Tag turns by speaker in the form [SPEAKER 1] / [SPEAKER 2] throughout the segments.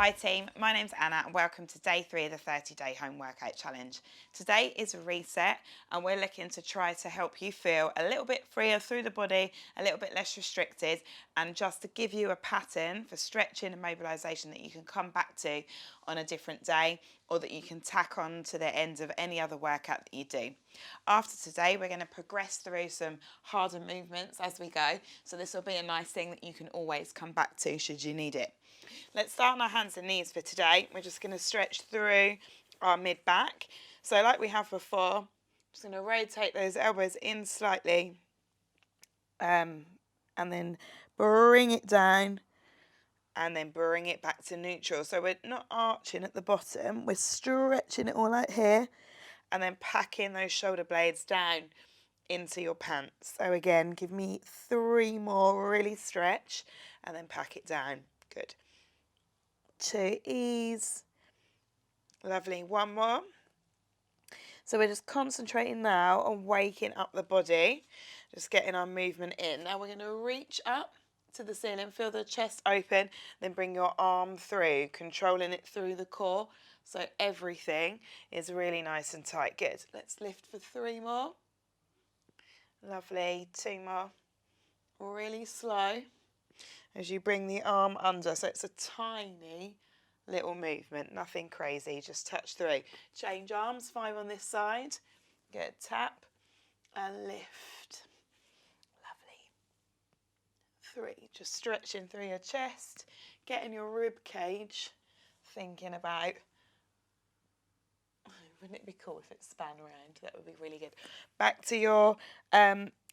[SPEAKER 1] Hi team, my name's Anna and welcome to day 3 of the 30-day home workout challenge. Today is a reset and we're looking to try to help you feel a little bit freer through the body, a little bit less restricted, and just to give you a pattern for stretching and mobilisation that you can come back to on a different day or that you can tack on to the end of any other workout that you do. After today, we're going to progress through some harder movements as we go, so this will be a nice thing that you can always come back to should you need it. Let's start on our hands and knees for today. We're just going to stretch through our mid-back. So like we have before, just going to rotate those elbows in slightly and then bring it down and then bring it back to neutral. So we're not arching at the bottom, we're stretching it all out here and then packing those shoulder blades down into your pants. So again, give me 3 more, really stretch and then pack it down. Good. 2, ease. Lovely. 1 more. So we're just concentrating now on waking up the body, just getting our movement in. Now we're going to reach up to the ceiling, feel the chest open, then bring your arm through, controlling it through the core. So everything is really nice and tight. Good. Let's lift for 3 more. Lovely. 2 more. Really slow as you bring the arm under. So it's a tiny little movement, nothing crazy, just touch through. Change arms, 5 on this side. Good, tap and lift. Lovely. 3, just stretching through your chest, getting your rib cage, thinking about, wouldn't it be cool if it span around? That would be really good. Back to your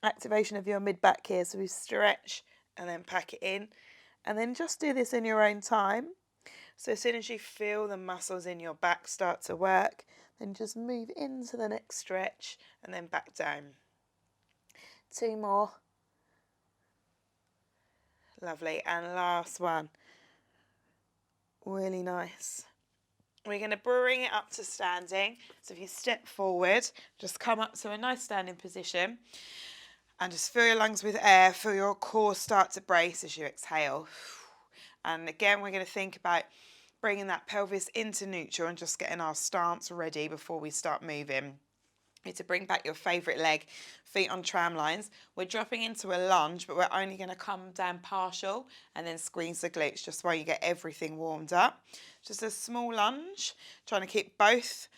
[SPEAKER 1] activation of your mid-back here. So we stretch and then pack it in. And then just do this in your own time. So as soon as you feel the muscles in your back start to work, then just move into the next stretch and then back down. 2 more. Lovely. And last one. Really nice. We're going to bring it up to standing. So if you step forward, just come up to a nice standing position and just fill your lungs with air. Feel your core start to brace as you exhale. And again, we're going to think about bringing that pelvis into neutral and just getting our stance ready before we start moving. You need to bring back your favourite leg, feet on tram lines. We're dropping into a lunge, but we're only going to come down partial and then squeeze the glutes just while you get everything warmed up. Just a small lunge, trying to keep both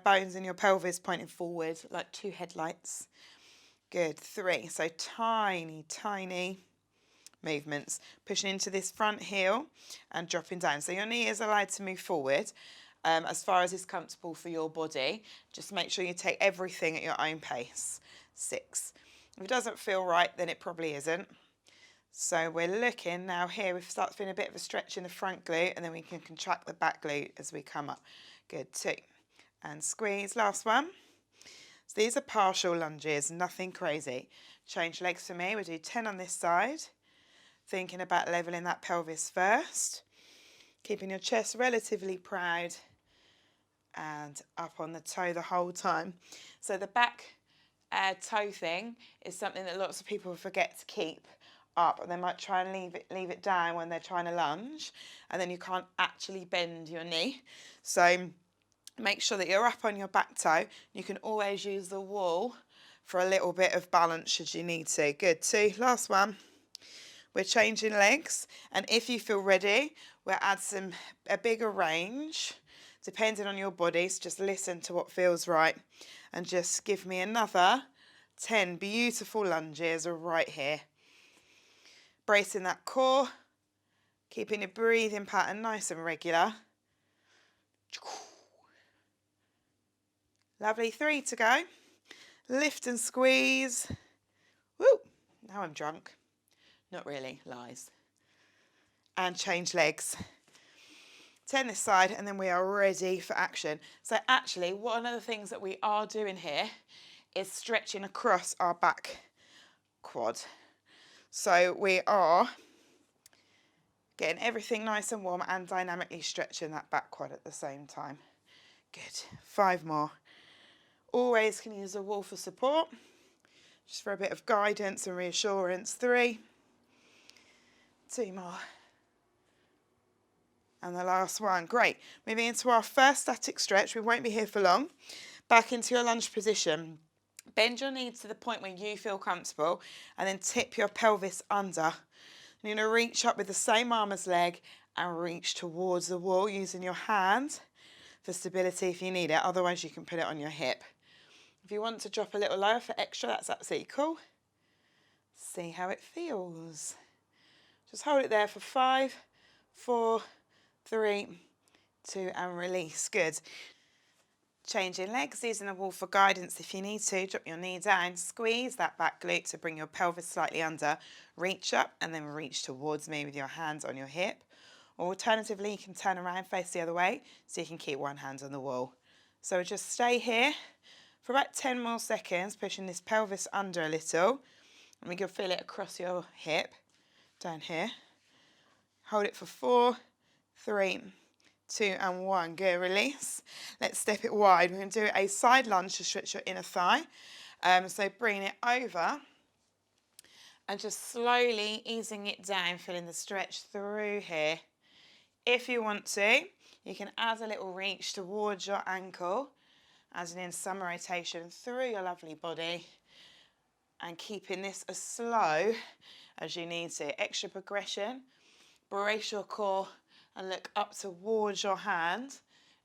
[SPEAKER 1] bones in your pelvis pointing forward like 2 headlights. Good, 3. So tiny, tiny movements, pushing into this front heel and dropping down. So your knee is allowed to move forward as far as is comfortable for your body. Just make sure you take everything at your own pace. 6. If it doesn't feel right, then it probably isn't. So we're looking now here, we start feeling a bit of a stretch in the front glute and then we can contract the back glute as we come up. Good, 2. And squeeze, last one. So these are partial lunges, nothing crazy. Change legs for me, we'll do 10 on this side. Thinking about leveling that pelvis first, keeping your chest relatively proud and up on the toe the whole time. So the back toe thing is something that lots of people forget to keep up. They might try and leave it down when they're trying to lunge and then you can't actually bend your knee. So make sure that you're up on your back toe. You can always use the wall for a little bit of balance should you need to. Good, 2, last one. We're changing legs, and if you feel ready, we'll add a bigger range, depending on your body. So just listen to what feels right, and just give me another 10 beautiful lunges right here. Bracing that core, keeping your breathing pattern nice and regular. Lovely, 3 to go. Lift and squeeze. Woo! Now I'm drunk. Not really, lies. And change legs. 10 this side and then we are ready for action. So actually one of the things that we are doing here is stretching across our back quad. So we are getting everything nice and warm and dynamically stretching that back quad at the same time. Good, 5 more. Always can use a wall for support, just for a bit of guidance and reassurance. 3. 2 more. And the last one. Great. Moving into our first static stretch. We won't be here for long. Back into your lunge position. Bend your knees to the point where you feel comfortable and then tip your pelvis under. You're going to reach up with the same arm as leg and reach towards the wall using your hand for stability if you need it. Otherwise, you can put it on your hip. If you want to drop a little lower for extra, that's absolutely cool. See how it feels. Just hold it there for 5, 4, 3, 2, and release. Good. Changing legs, using the wall for guidance if you need to. Drop your knee down, squeeze that back glute to bring your pelvis slightly under. Reach up and then reach towards me with your hands on your hip. Or alternatively, you can turn around, face the other way, so you can keep one hand on the wall. So just stay here for about 10 more seconds, pushing this pelvis under a little. And we can feel it across your hip, down here. Hold it for 4, 3, 2, and 1. Good, release. Let's step it wide. We're going to do a side lunge to stretch your inner thigh. So bring it over and just slowly easing it down, feeling the stretch through here. If you want to, you can add a little reach towards your ankle, as in some rotation through your lovely body, and keeping this as slow as you need to. Extra progression. Brace your core and look up towards your hand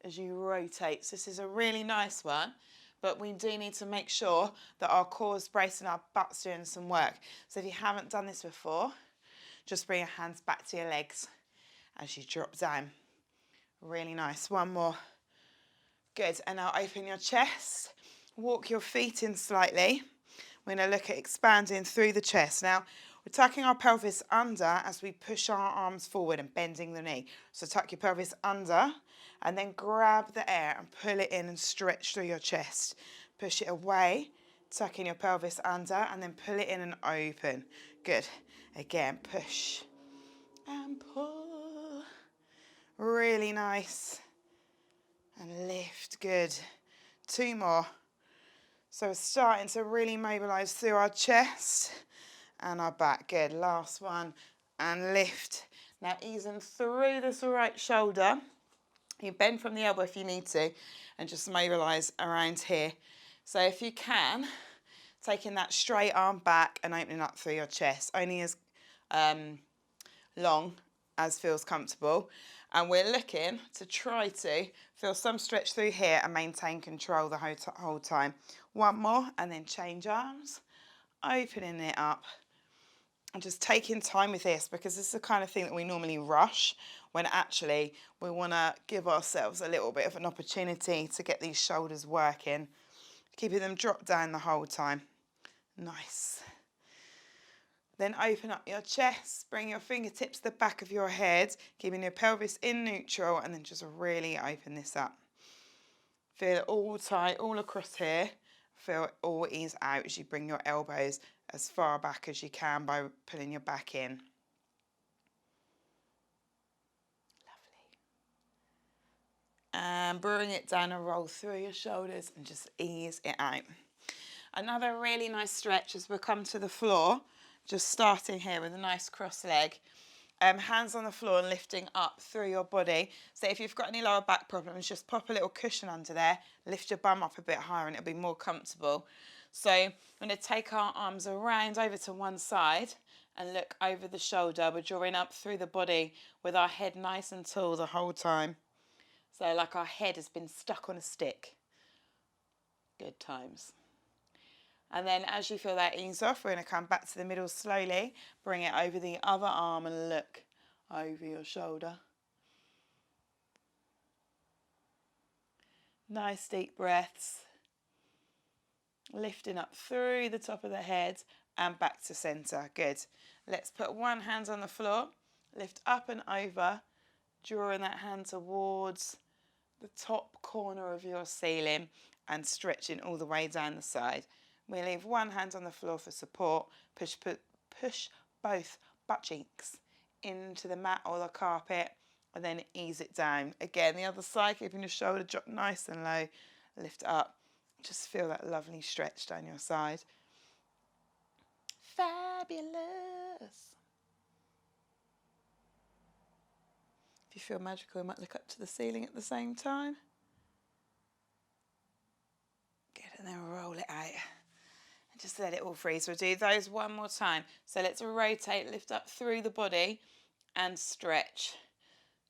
[SPEAKER 1] as you rotate. So this is a really nice one, but we do need to make sure that our core is braced and our butt's doing some work. So if you haven't done this before, just bring your hands back to your legs as you drop down. Really nice. One more. Good. And now open your chest. Walk your feet in slightly. We're going to look at expanding through the chest. Now, we're tucking our pelvis under as we push our arms forward and bending the knee. So tuck your pelvis under and then grab the air and pull it in and stretch through your chest. Push it away, tucking your pelvis under and then pull it in and open. Good. Again, push and pull. Really nice. And lift. Good. 2 more. So we're starting to really mobilise through our chest and our back. Good. Last one. And lift. Now easing through this right shoulder. You bend from the elbow if you need to and just mobilise around here. So if you can, taking that straight arm back and opening up through your chest. Only as long as feels comfortable. And we're looking to try to feel some stretch through here and maintain control the whole time. One more and then change arms, opening it up. And just taking time with this because this is the kind of thing that we normally rush when actually we want to give ourselves a little bit of an opportunity to get these shoulders working. Keeping them dropped down the whole time. Nice. Then open up your chest, bring your fingertips to the back of your head, keeping your pelvis in neutral, and then just really open this up. Feel it all tight, all across here. Feel it all ease out as you bring your elbows as far back as you can by pulling your back in. Lovely. And bring it down and roll through your shoulders and just ease it out. Another really nice stretch as we come to the floor. Just starting here with a nice cross leg. Hands on the floor and lifting up through your body. So if you've got any lower back problems, just pop a little cushion under there, lift your bum up a bit higher and it'll be more comfortable. So I'm going to take our arms around over to one side and look over the shoulder. We're drawing up through the body with our head nice and tall the whole time. So like our head has been stuck on a stick. Good times. And then as you feel that ease off, we're going to come back to the middle slowly. Bring it over the other arm and look over your shoulder. Nice deep breaths. Lifting up through the top of the head and back to centre. Good. Let's put one hand on the floor. Lift up and over, drawing that hand towards the top corner of your ceiling and stretching all the way down the side. We leave one hand on the floor for support. Push both butt cheeks into the mat or the carpet and then ease it down. Again, the other side, keeping your shoulder drop nice and low. Lift up. Just feel that lovely stretch down your side. Fabulous. If you feel magical, you might look up to the ceiling at the same time. Good, and then roll it out. And just let it all freeze. We'll do those one more time. So let's rotate, lift up through the body and stretch.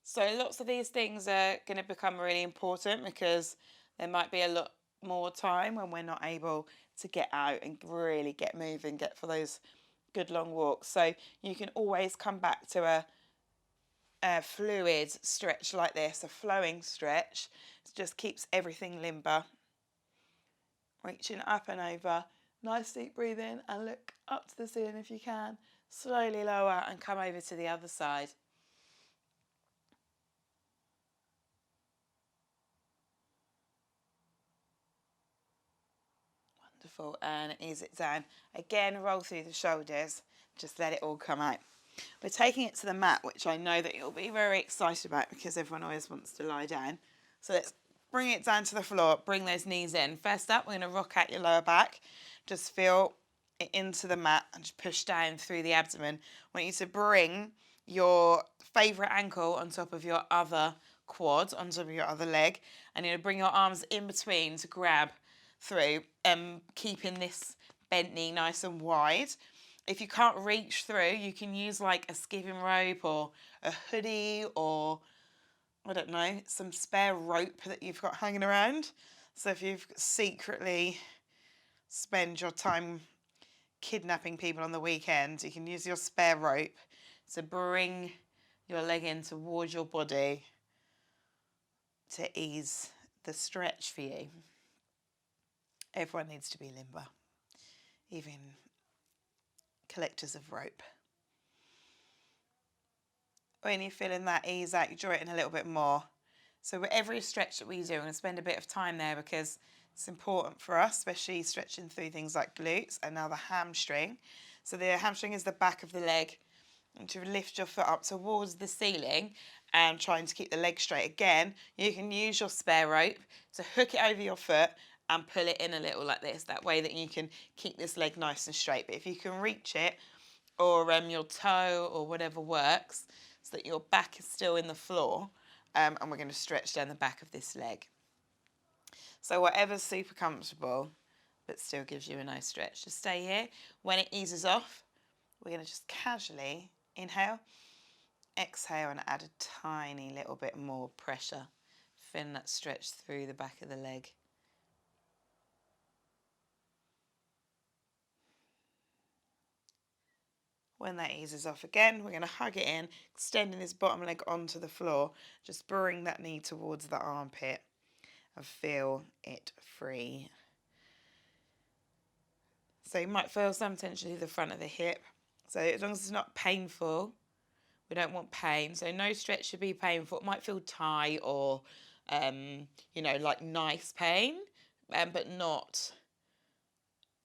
[SPEAKER 1] So lots of these things are going to become really important because there might be a lot more time when we're not able to get out and really get moving, get for those good long walks. So you can always come back to a fluid stretch like this, a flowing stretch. It just keeps everything limber. Reaching up and over. Nice deep breathe in and look up to the ceiling if you can. Slowly lower and come over to the other side. Wonderful, and ease it down. Again, roll through the shoulders. Just let it all come out. We're taking it to the mat, which I know that you'll be very excited about because everyone always wants to lie down. So let's bring it down to the floor. Bring those knees in. First up, we're going to rock out your lower back. Just feel it into the mat and just push down through the abdomen. I want you to bring your favourite ankle on top of your other quad, on top of your other leg. And you're going to bring your arms in between to grab through, keeping this bent knee nice and wide. If you can't reach through, you can use like a skipping rope or a hoodie or, I don't know, some spare rope that you've got hanging around. So if you've secretly spend your time kidnapping people on the weekend, you can use your spare rope to bring your leg in towards your body to ease the stretch for you. Everyone needs to be limber, even collectors of rope. When you're feeling that ease out, you draw it in a little bit more. So with every stretch that we do, I'm going to spend a bit of time there because it's important for us, especially stretching through things like glutes and now the hamstring. So the hamstring is the back of the leg. And to lift your foot up towards the ceiling and trying to keep the leg straight. Again, you can use your spare rope to hook it over your foot and pull it in a little like this. That way that you can keep this leg nice and straight. But if you can reach it, or your toe or whatever works, so that your back is still in the floor, and we're going to stretch down the back of this leg. So whatever's super comfortable, but still gives you a nice stretch. Just stay here. When it eases off, we're going to just casually inhale, exhale, and add a tiny little bit more pressure. Feeling that stretch through the back of the leg. When that eases off again, we're going to hug it in, extending this bottom leg onto the floor. Just bring that knee towards the armpit and feel it free. So you might feel some tension through the front of the hip. So as long as it's not painful, we don't want pain. So no stretch should be painful. It might feel tight or, like nice pain, but not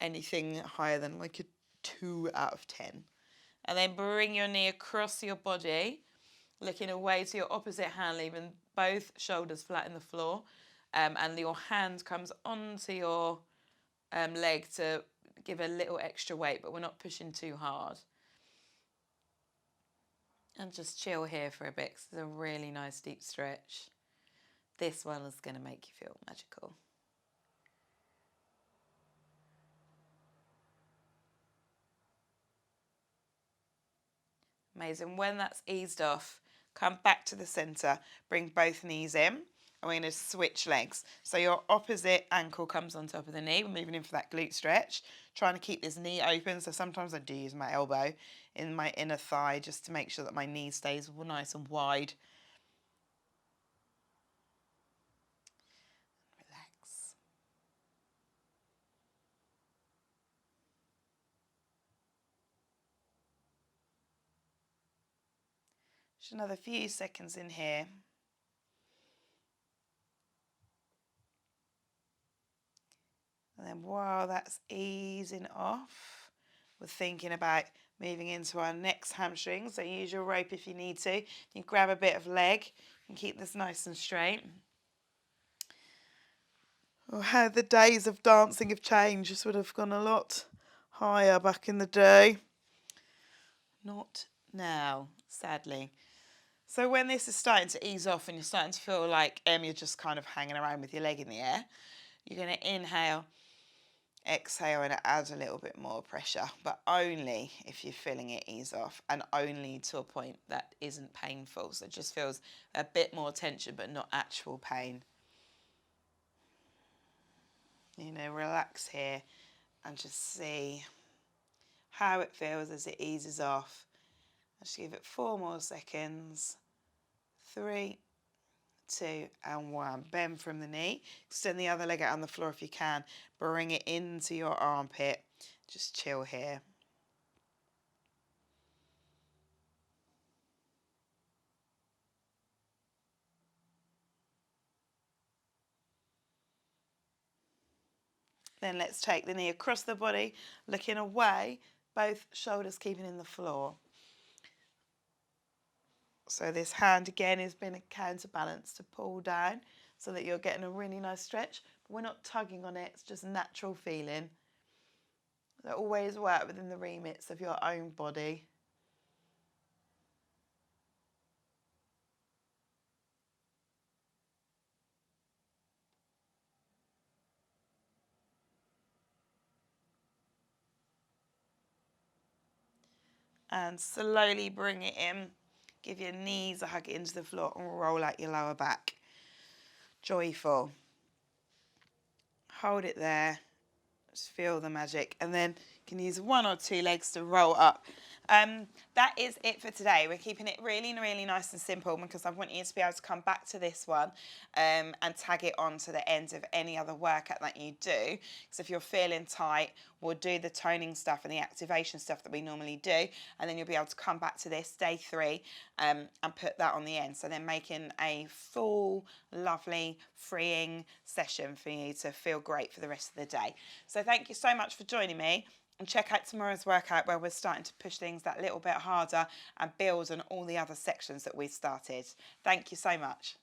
[SPEAKER 1] anything higher than like a 2 out of 10. And then bring your knee across your body, looking away to your opposite hand, leaving both shoulders flat in the floor. And your hand comes onto your leg to give a little extra weight, but we're not pushing too hard. And just chill here for a bit, because it's a really nice deep stretch. This one is going to make you feel magical. Amazing. When that's eased off, come back to the centre, bring both knees in, and we're going to switch legs. So your opposite ankle comes on top of the knee. We're moving in for that glute stretch, trying to keep this knee open. So sometimes I do use my elbow in my inner thigh just to make sure that my knee stays nice and wide. Relax. Just another few seconds in here. And then while that's easing off, we're thinking about moving into our next hamstring. So use your rope if you need to. You grab a bit of leg and keep this nice and straight. Oh, how the days of dancing have changed. This would have gone a lot higher back in the day. Not now, sadly. So when this is starting to ease off and you're starting to feel like you're just kind of hanging around with your leg in the air, you're going to inhale, exhale, and add a little bit more pressure, but only if you're feeling it ease off, and only to a point that isn't painful. So it just feels a bit more tension, but not actual pain. You know, relax here and just see how it feels as it eases off. Just give it 4 more seconds. 3, 2, and 1. Bend from the knee. Extend the other leg out on the floor if you can. Bring it into your armpit. Just chill here. Then let's take the knee across the body, looking away, both shoulders keeping in the floor. So this hand again has been a counterbalance to pull down so that you're getting a really nice stretch. But we're not tugging on it, it's just natural feeling. So always work within the remits of your own body. And slowly bring it in. Give your knees a hug into the floor and roll out your lower back. Joyful. Hold it there. Just feel the magic. And then you can use 1 or 2 legs to roll up. That is it for today. We're keeping it really, really nice and simple because I want you to be able to come back to this one and tag it on to the end of any other workout that you do. Because if you're feeling tight, we'll do the toning stuff and the activation stuff that we normally do, and then you'll be able to come back to this day 3 and put that on the end. So then making a full, lovely, freeing session for you to feel great for the rest of the day. So thank you so much for joining me. And check out tomorrow's workout where we're starting to push things that little bit harder and build on all the other sections that we've started. Thank you so much.